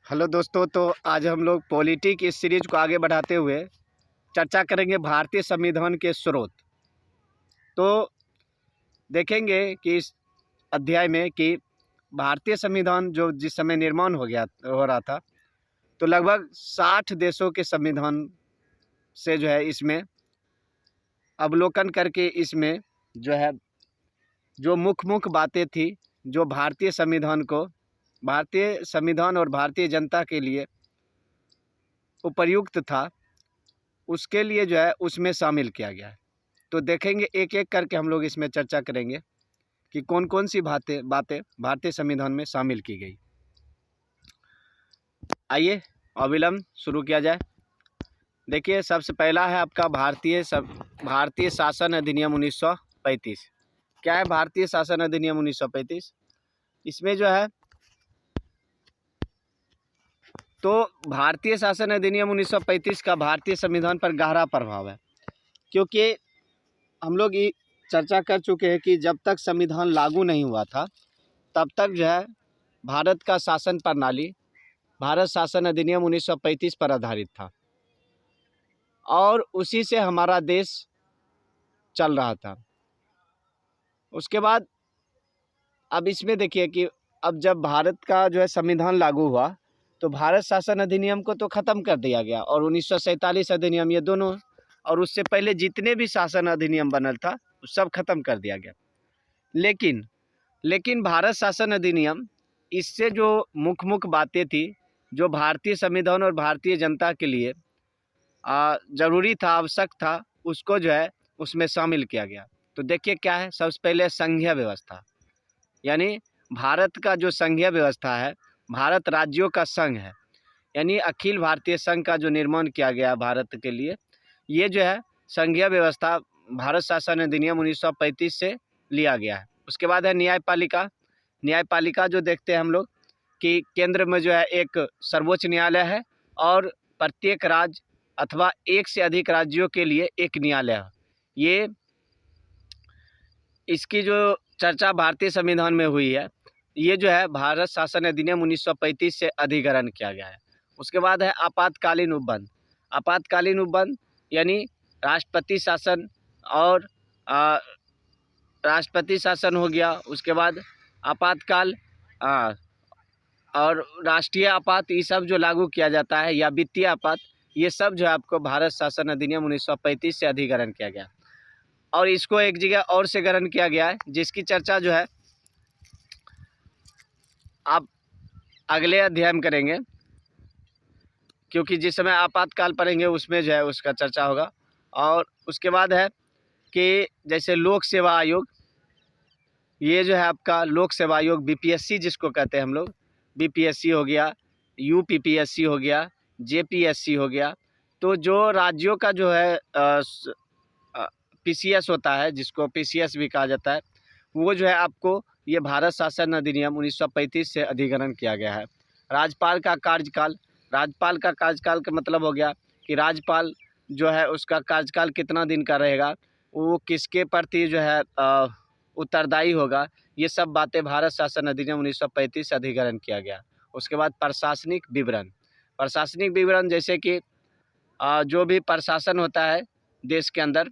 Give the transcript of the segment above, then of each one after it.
Hello दोस्तों, तो आज हम लोग पॉलिटी की इस सीरीज को आगे बढ़ाते हुए चर्चा करेंगे भारतीय संविधान के स्रोत। तो देखेंगे कि इस अध्याय में कि भारतीय संविधान जो जिस समय निर्माण हो रहा था, तो लगभग 60 देशों के संविधान से जो है इसमें अवलोकन करके इसमें जो है जो मुख्य बातें थी, जो भारतीय संविधान और भारतीय जनता के लिए उपयुक्त था, उसके लिए जो है उसमें शामिल किया गया है। तो देखेंगे एक एक करके हम लोग इसमें चर्चा करेंगे कि कौन कौन सी बातें भारतीय संविधान में शामिल की गई। आइए अविलंब शुरू किया जाए। देखिए, सबसे पहला है आपका भारतीय शासन अधिनियम 1935। क्या है भारतीय शासन अधिनियम 1935? इसमें जो है तो भारतीय शासन अधिनियम 1935 का भारतीय संविधान पर गहरा प्रभाव है, क्योंकि हम लोग ये चर्चा कर चुके हैं कि जब तक संविधान लागू नहीं हुआ था तब तक जो है भारत का शासन प्रणाली भारत शासन अधिनियम 1935 पर आधारित था और उसी से हमारा देश चल रहा था। उसके बाद अब इसमें देखिए कि अब जब भारत का जो है संविधान लागू हुआ तो भारत शासन अधिनियम को तो ख़त्म कर दिया गया और 1947 अधिनियम, ये दोनों, और उससे पहले जितने भी शासन अधिनियम बनल था वो सब खत्म कर दिया गया। लेकिन भारत शासन अधिनियम, इससे जो मुख्य बातें थी जो भारतीय संविधान और भारतीय जनता के लिए ज़रूरी था, आवश्यक था, उसको जो है उसमें शामिल किया गया। तो देखिए क्या है, सबसे पहले संघीय व्यवस्था, यानी भारत का जो संघीय व्यवस्था है, भारत राज्यों का संघ है, यानी अखिल भारतीय संघ का जो निर्माण किया गया भारत के लिए, ये जो है संघीय व्यवस्था भारत शासन अधिनियम 1935 से लिया गया है। उसके बाद है न्यायपालिका। न्यायपालिका जो देखते हैं हम लोग कि केंद्र में जो है एक सर्वोच्च न्यायालय है और प्रत्येक राज्य अथवा एक से अधिक राज्यों के लिए एक न्यायालय है। ये इसकी जो चर्चा भारतीय संविधान में हुई है, ये जो है भारत शासन अधिनियम 1935 से अधिग्रहण किया गया है। उसके बाद है आपातकालीन उपबंध। आपातकालीन उपबंध यानी राष्ट्रपति शासन और राष्ट्रपति शासन हो गया। उसके बाद आपातकाल और राष्ट्रीय आपात, ये सब जो लागू किया जाता है, या वित्तीय आपात, ये सब जो है आपको भारत शासन अधिनियम 1935 से अधिग्रहण किया गया और इसको एक जगह और से ग्रहण किया गया है, जिसकी चर्चा जो है आप अगले अध्याय में करेंगे, क्योंकि जिस समय आपातकाल पढ़ेंगे उसमें जो है उसका चर्चा होगा। और उसके बाद है कि जैसे लोक सेवा आयोग, ये जो है आपका लोक सेवा आयोग, बीपीएससी जिसको कहते हैं हम लोग, बीपीएससी हो गया, यूपीपीएससी हो गया, जेपीएससी हो गया। तो जो राज्यों का जो है पीसीएस होता है, जिसको पीसीएस भी कहा जाता है, वो जो है आपको ये भारत शासन अधिनियम 1935 से अधिग्रहण किया गया है। राज्यपाल का कार्यकाल का मतलब हो गया कि राज्यपाल जो है उसका कार्यकाल कितना दिन का रहेगा, वो किसके प्रति जो है उत्तरदायी होगा, ये सब बातें भारत शासन अधिनियम 1935 से अधिग्रहण किया गया। उसके बाद प्रशासनिक विवरण, जैसे कि जो भी प्रशासन होता है देश के अंदर,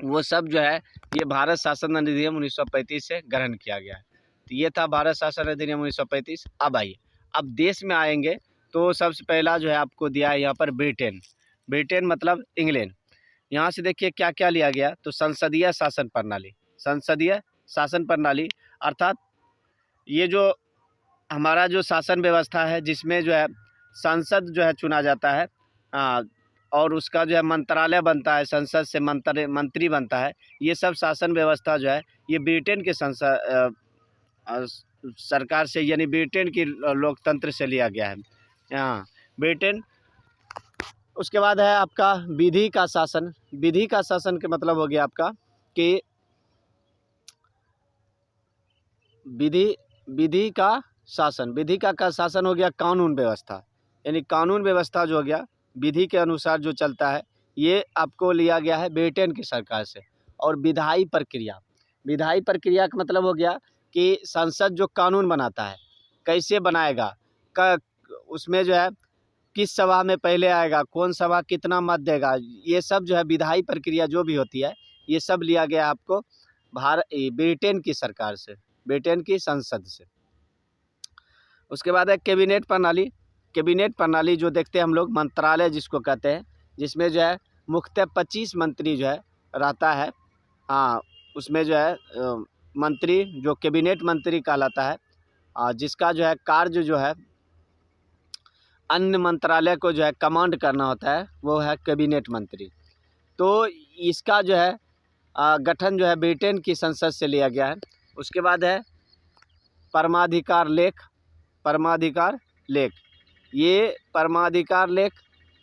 वो सब जो है ये भारत शासन अधिनियम 1935 से ग्रहण किया गया है। तो ये था भारत शासन अधिनियम 1935। अब आइए, अब देश में आएंगे तो सबसे पहला जो है आपको दिया है यहाँ पर ब्रिटेन मतलब इंग्लैंड। यहाँ से देखिए क्या क्या लिया गया, तो संसदीय शासन प्रणाली अर्थात ये जो हमारा जो शासन व्यवस्था है, जिसमें जो है संसद जो है चुना जाता है और उसका जो है मंत्रालय बनता है, संसद से मंत्री बनता है, ये सब शासन व्यवस्था जो है ये ब्रिटेन के सरकार से, यानी ब्रिटेन की लोकतंत्र से लिया गया है ब्रिटेन। उसके बाद है आपका विधि का शासन का मतलब हो गया आपका कि विधि का शासन हो गया कानून व्यवस्था, यानी कानून व्यवस्था जो हो गया विधि के अनुसार जो चलता है, ये आपको लिया गया है ब्रिटेन की सरकार से। और विधायी प्रक्रिया का मतलब हो गया कि संसद जो कानून बनाता है कैसे बनाएगा, उसमें जो है किस सभा में पहले आएगा, कौन सभा कितना मत देगा, ये सब जो है विधायी प्रक्रिया जो भी होती है ये सब लिया गया आपको ब्रिटेन की सरकार से, ब्रिटेन की संसद से। उसके बाद है कैबिनेट प्रणाली। कैबिनेट प्रणाली जो देखते हैं हम लोग, मंत्रालय जिसको कहते हैं, जिसमें जो है मुख्यतः 25 मंत्री जो है रहता है। हाँ, उसमें जो है मंत्री जो कैबिनेट मंत्री कहलाता है, जिसका जो है कार्य जो है अन्य मंत्रालय को जो है कमांड करना होता है, वो है कैबिनेट मंत्री। तो इसका जो है गठन जो है ब्रिटेन की संसद से लिया गया है। उसके बाद है परमाधिकार लेख। परमाधिकार लेख, ये परमाधिकार लेख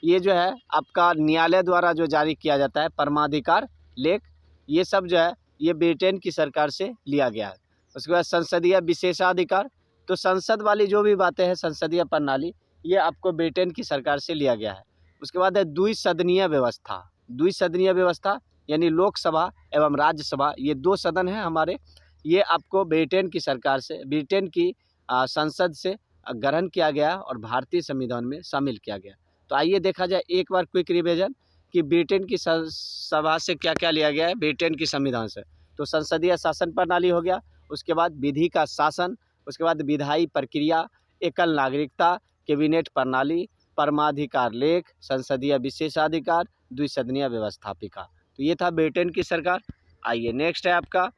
ये जो है आपका न्यायालय द्वारा जो जारी किया जाता है परमाधिकार लेख, ये सब जो है ये ब्रिटेन की सरकार से लिया गया है। उसके बाद संसदीय विशेषाधिकार, तो संसद वाली जो भी बातें हैं, संसदीय प्रणाली, ये आपको ब्रिटेन की सरकार से लिया गया है। उसके बाद है द्विसदनीय व्यवस्था। द्विसदनीय व्यवस्था यानी लोकसभा एवं राज्यसभा, ये 2 सदन हैं हमारे, ये आपको ब्रिटेन की सरकार से, ब्रिटेन की संसद से ग्रहण किया गया और भारतीय संविधान में शामिल किया गया। तो आइए देखा जाए एक बार क्विक रिवीजन कि ब्रिटेन की सभा से क्या क्या लिया गया है ब्रिटेन की संविधान से। तो संसदीय शासन प्रणाली हो गया, उसके बाद विधि का शासन, उसके बाद विधायी प्रक्रिया, एकल नागरिकता, कैबिनेट प्रणाली, परमाधिकार लेख, संसदीय विशेषाधिकार, द्विसदनीय व्यवस्थापिका। तो ये था ब्रिटेन की सरकार। आइए नेक्स्ट है आपका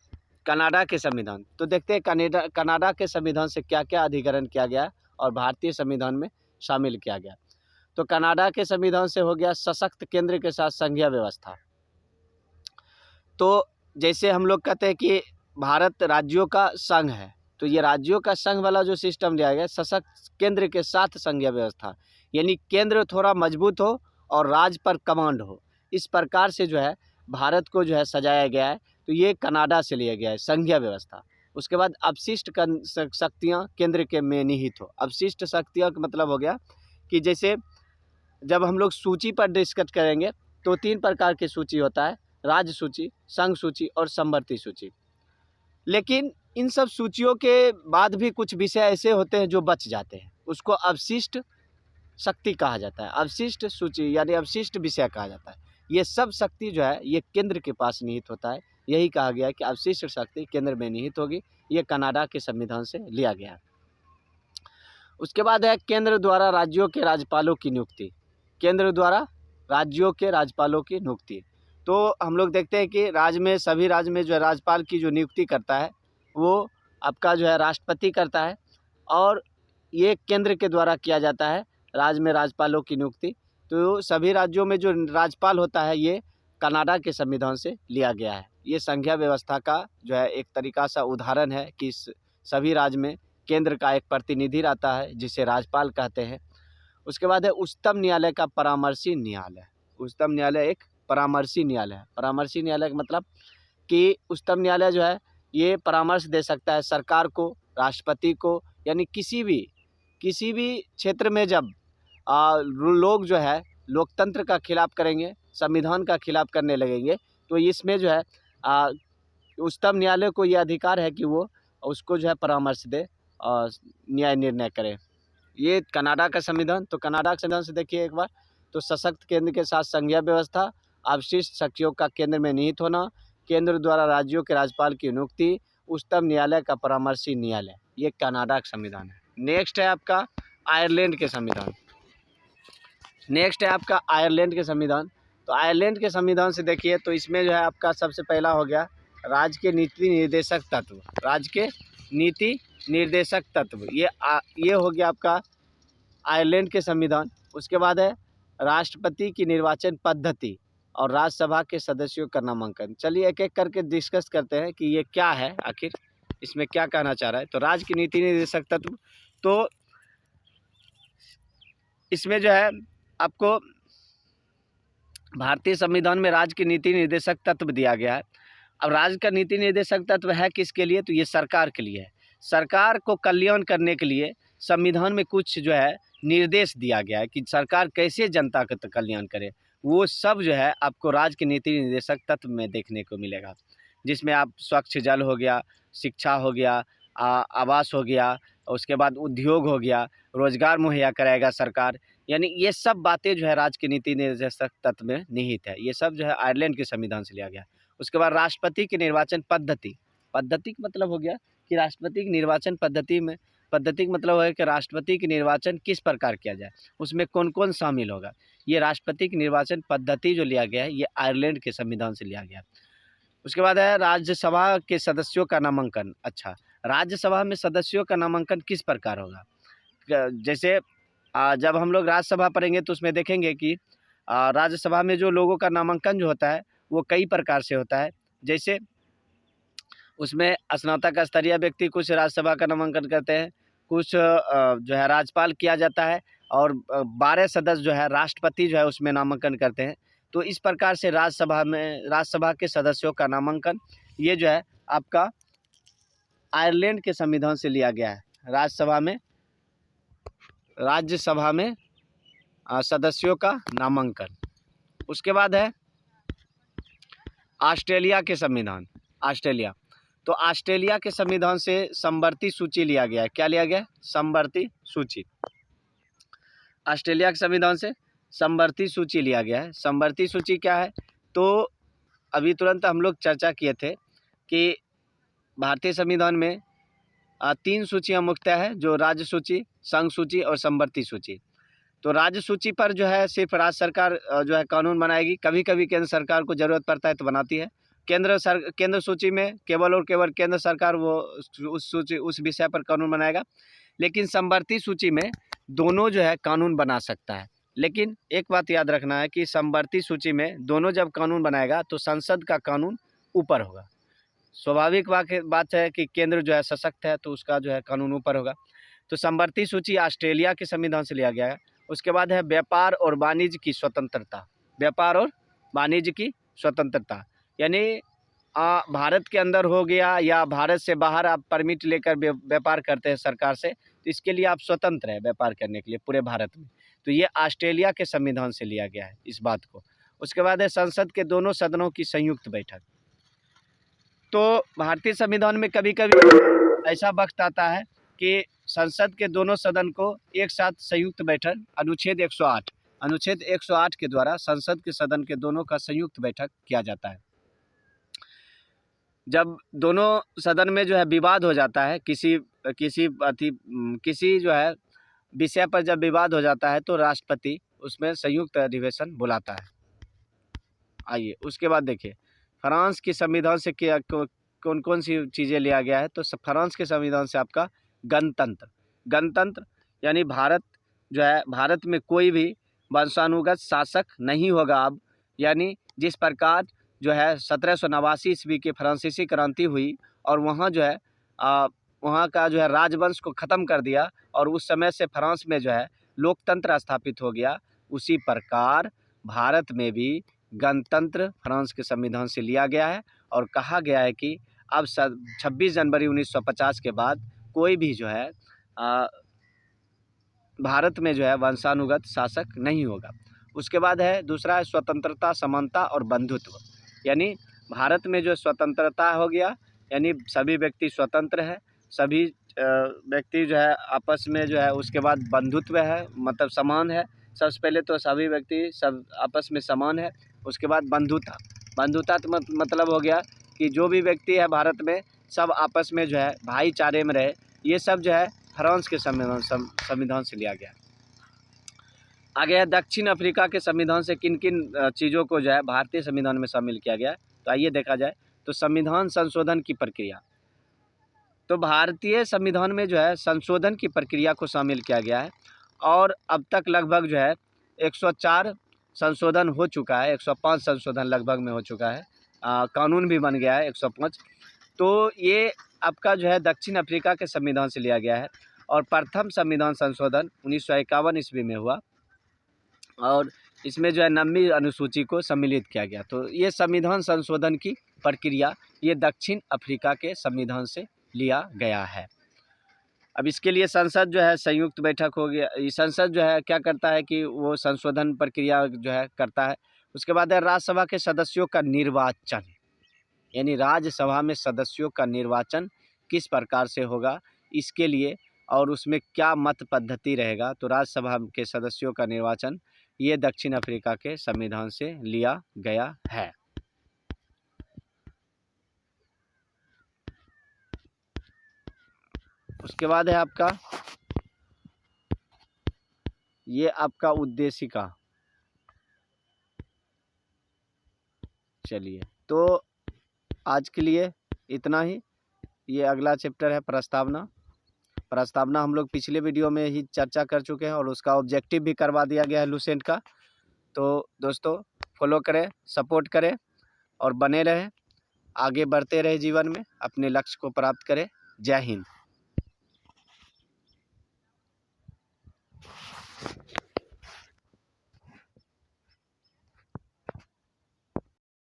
कनाडा के संविधान। तो देखते हैं कनाडा के संविधान से क्या क्या अधिग्रहण किया गया और भारतीय संविधान में शामिल किया गया। तो कनाडा के संविधान से हो गया सशक्त केंद्र के साथ संघीय व्यवस्था। तो जैसे हम लोग कहते हैं कि भारत राज्यों का संघ है, तो ये राज्यों का संघ वाला जो सिस्टम लिया गया, सशक्त केंद्र के साथ संघीय व्यवस्था, यानी केंद्र थोड़ा मजबूत हो और राज्य पर कमांड हो, इस प्रकार से जो है भारत को जो है सजाया गया है। तो ये कनाडा से लिया गया है संघीय व्यवस्था। उसके बाद अपशिष्ट शक्तियाँ केंद्र के में निहित हो। अपशिष्ट शक्तियाँ का मतलब हो गया कि जैसे जब हम लोग सूची पर डिस्कस करेंगे तो 3 प्रकार की सूची होता है, राज्य सूची, संघ सूची और समवर्ती सूची। लेकिन इन सब सूचियों के बाद भी कुछ विषय ऐसे होते हैं जो बच जाते हैं, उसको अवशिष्ट शक्ति कहा जाता है, अवशिष्ट सूची यानी अवशिष्ट विषय कहा जाता है। ये सब शक्ति जो है ये केंद्र के पास निहित होता है, यही कहा गया है कि अवशिष्ट शक्ति केंद्र में निहित होगी। ये कनाडा के संविधान से लिया गया है। उसके बाद है केंद्र द्वारा राज्यों के राज्यपालों की नियुक्ति। केंद्र द्वारा राज्यों के राज्यपालों की नियुक्ति, तो हम लोग देखते हैं कि राज्य में, सभी राज्य में जो है राज्यपाल की जो नियुक्ति करता है वो आपका जो है राष्ट्रपति करता है, और ये केंद्र के द्वारा किया जाता है राज्य में राज्यपालों की नियुक्ति। तो सभी राज्यों में जो राज्यपाल होता है ये कनाडा के संविधान से लिया गया है। ये संघीय व्यवस्था का जो है एक तरीका सा उदाहरण है कि सभी राज्य में केंद्र का एक प्रतिनिधि रहता है जिसे राज्यपाल कहते हैं। उसके बाद है उच्चतम न्यायालय का परामर्शी न्यायालय। उच्चतम न्यायालय एक परामर्शी न्यायालय है। परामर्शी न्यायालय का मतलब कि उच्चतम न्यायालय जो है ये परामर्श दे सकता है सरकार को, राष्ट्रपति को, यानी किसी भी क्षेत्र में जब लोग जो है लोकतंत्र का खिलाफ करेंगे, संविधान का खिलाफ करने लगेंगे, तो इसमें जो है उच्चतम न्यायालय को ये अधिकार है कि वो उसको जो है परामर्श दे और न्याय निर्णय करे। ये कनाडा का संविधान। तो कनाडा के संविधान से देखिए एक बार, तो सशक्त केंद्र के साथ संघीय व्यवस्था, अवशिष्ट शक्तियों का केंद्र में निहित होना, केंद्र द्वारा राज्यों के राज्यपाल की नियुक्ति, उच्चतम न्यायालय का परामर्शी न्यायालय, ये कनाडा का संविधान है। नेक्स्ट है आपका आयरलैंड के संविधान। नेक्स्ट है आपका आयरलैंड के संविधान। तो आयरलैंड के संविधान से देखिए, तो इसमें जो है आपका सबसे पहला हो गया राज्य के नीति निर्देशक तत्व। राज्य के नीति निर्देशक तत्व, ये हो गया आपका आयरलैंड के संविधान। उसके बाद है राष्ट्रपति की निर्वाचन पद्धति और राज्यसभा के सदस्यों का नामांकन। चलिए एक एक करके डिस्कस करते हैं कि ये क्या है, आखिर इसमें क्या कहना चाह रहा है। तो राज्य की नीति निर्देशक तत्व, तो इसमें जो है आपको भारतीय संविधान में राज्य की नीति निर्देशक तत्व दिया गया है। अब राज्य का नीति निर्देशक तत्व है किसके लिए, तो ये सरकार के लिए है। सरकार को कल्याण करने के लिए संविधान में कुछ जो है निर्देश दिया गया है कि सरकार कैसे जनता का कल्याण करे, वो सब जो है आपको राज्य की नीति निर्देशक तत्व में देखने को मिलेगा, जिसमें आप स्वच्छ जल हो गया, शिक्षा हो गया, आवास हो गया, और उसके बाद उद्योग हो गया, रोजगार मुहैया कराएगा सरकार। यानी ये सब बातें जो है राज्य के नीति निर्देशक तत्व में निहित है। ये सब जो है आयरलैंड के संविधान से लिया गया। उसके बाद राष्ट्रपति की निर्वाचन पद्धति, पद्धति का मतलब हो गया कि राष्ट्रपति की निर्वाचन पद्धति का मतलब है कि राष्ट्रपति की निर्वाचन किस प्रकार किया जाए, उसमें कौन कौन शामिल होगा। ये राष्ट्रपति की निर्वाचन पद्धति जो लिया गया है ये आयरलैंड के संविधान से लिया गया। उसके बाद है राज्यसभा के सदस्यों का नामांकन। अच्छा, राज्यसभा में सदस्यों का नामांकन किस प्रकार होगा? जैसे जब हम लोग राज्यसभा पढ़ेंगे तो उसमें देखेंगे कि राज्यसभा में जो लोगों का नामांकन जो होता है वो कई प्रकार से होता है। जैसे उसमें स्नातक स्तरीय व्यक्ति कुछ राज्यसभा का नामांकन करते हैं, कुछ जो है राज्यपाल किया जाता है, और 12 सदस्य जो है राष्ट्रपति जो है उसमें नामांकन करते हैं। तो इस प्रकार से राज्यसभा के सदस्यों का नामांकन ये जो है आपका आयरलैंड के संविधान से लिया गया है। राज्यसभा में सदस्यों का नामांकन। उसके बाद है ऑस्ट्रेलिया के संविधान। ऑस्ट्रेलिया, तो ऑस्ट्रेलिया के संविधान से समवर्ती सूची लिया गया है। क्या लिया गया है? समवर्ती सूची। ऑस्ट्रेलिया के संविधान से समवर्ती सूची लिया गया है। समवर्ती सूची क्या है? तो अभी तुरंत हम लोग चर्चा किए थे कि भारतीय संविधान में 3 सूचियाँ मुख्यतः है, जो राज्य सूची, संघ सूची और समवर्ती सूची। तो राज्य सूची पर जो है सिर्फ राज्य सरकार जो है कानून बनाएगी। कभी कभी केंद्र सरकार को ज़रूरत पड़ता है तो बनाती है। केंद्र सूची में केवल और केवल केंद्र सरकार वो उस विषय पर कानून बनाएगा। लेकिन समवर्ती सूची में दोनों जो है कानून बना सकता है। लेकिन एक बात याद रखना है कि समवर्ती सूची में दोनों जब कानून बनाएगा तो संसद का कानून ऊपर होगा। स्वाभाविक बात है कि केंद्र जो है सशक्त है तो उसका जो है कानून ऊपर होगा। तो समवर्ती सूची ऑस्ट्रेलिया के संविधान से लिया गया है। उसके बाद है व्यापार और वाणिज्य की स्वतंत्रता। व्यापार और वाणिज्य की स्वतंत्रता यानी भारत के अंदर हो गया या भारत से बाहर आप परमिट लेकर व्यापार करते हैं सरकार से, तो इसके लिए आप स्वतंत्र हैं व्यापार करने के लिए पूरे भारत में। तो ये ऑस्ट्रेलिया के संविधान से लिया गया है इस बात को। उसके बाद है संसद के दोनों सदनों की संयुक्त बैठक। तो भारतीय संविधान में कभी कभी ऐसा वक्त आता है कि संसद के दोनों सदन को एक साथ संयुक्त बैठक, अनुच्छेद 108 के द्वारा संसद के सदन के दोनों का संयुक्त बैठक किया जाता है। जब दोनों सदन में जो है विवाद हो जाता है, किसी जो है विषय पर जब विवाद हो जाता है तो राष्ट्रपति उसमें संयुक्त अधिवेशन बुलाता है। आइए उसके बाद देखिए फ्रांस के संविधान से क्या कौन कौन सी चीज़ें लिया गया है। तो फ्रांस के संविधान से आपका गणतंत्र यानी भारत में कोई भी वंशानुगत शासक नहीं होगा अब। यानी जिस प्रकार जो है 1789 ईस्वी की फ्रांसीसी क्रांति हुई और वहाँ जो है वहाँ का जो है राजवंश को ख़त्म कर दिया और उस समय से फ्रांस में जो है लोकतंत्र स्थापित हो गया, उसी प्रकार भारत में भी गणतंत्र फ्रांस के संविधान से लिया गया है। और कहा गया है कि अब 26 जनवरी 1950 के बाद कोई भी जो है भारत में जो है वंशानुगत शासक नहीं होगा। उसके बाद है दूसरा है स्वतंत्रता, समानता और बंधुत्व। यानी भारत में जो स्वतंत्रता हो गया, यानी सभी व्यक्ति स्वतंत्र है, सभी व्यक्ति जो है आपस में जो है। उसके बाद बंधुत्व है, मतलब समान है। सबसे पहले तो सभी व्यक्ति सब आपस में समान है। उसके बाद बंधुता तो मतलब हो गया कि जो भी व्यक्ति है भारत में सब आपस में जो है भाईचारे में रहे। ये सब जो है फ्रांस के संविधान से लिया गया। आगे है दक्षिण अफ्रीका के संविधान से किन किन चीज़ों को जो है भारतीय संविधान में शामिल किया गया। तो आइए देखा जाए। तो संविधान संशोधन की प्रक्रिया, तो भारतीय संविधान में जो है संशोधन की प्रक्रिया को शामिल किया गया है और अब तक लगभग जो है 104 संशोधन हो चुका है, 105 संशोधन लगभग में हो चुका है। कानून भी बन गया है 105। तो ये आपका जो है दक्षिण अफ्रीका के संविधान से लिया गया है और प्रथम संविधान संशोधन 1951 ईस्वी में हुआ और इसमें जो है 90वीं अनुसूची को सम्मिलित किया गया। तो ये संविधान संशोधन की प्रक्रिया ये दक्षिण अफ्रीका के संविधान से लिया गया है। अब इसके लिए संसद जो है संयुक्त बैठक हो गया। ये संसद जो है क्या करता है कि वो संशोधन प्रक्रिया जो है करता है। उसके बाद है राज्यसभा के सदस्यों का निर्वाचन, यानी राज्यसभा में सदस्यों का निर्वाचन किस प्रकार से होगा। इसके लिए और उसमें क्या मत पद्धति रहेगा। तो राज्यसभा के सदस्यों का निर्वाचन ये दक्षिण अफ्रीका के संविधान से लिया गया है। उसके बाद है आपका ये आपका उद्देशिका। चलिए, तो आज के लिए इतना ही। ये अगला चैप्टर है प्रस्तावना। प्रस्तावना हम लोग पिछले वीडियो में ही चर्चा कर चुके हैं और उसका ऑब्जेक्टिव भी करवा दिया गया है लूसेंट का। तो दोस्तों फॉलो करें, सपोर्ट करें और बने रहें, आगे बढ़ते रहे जीवन में, अपने लक्ष्य को प्राप्त करें। जय हिंद।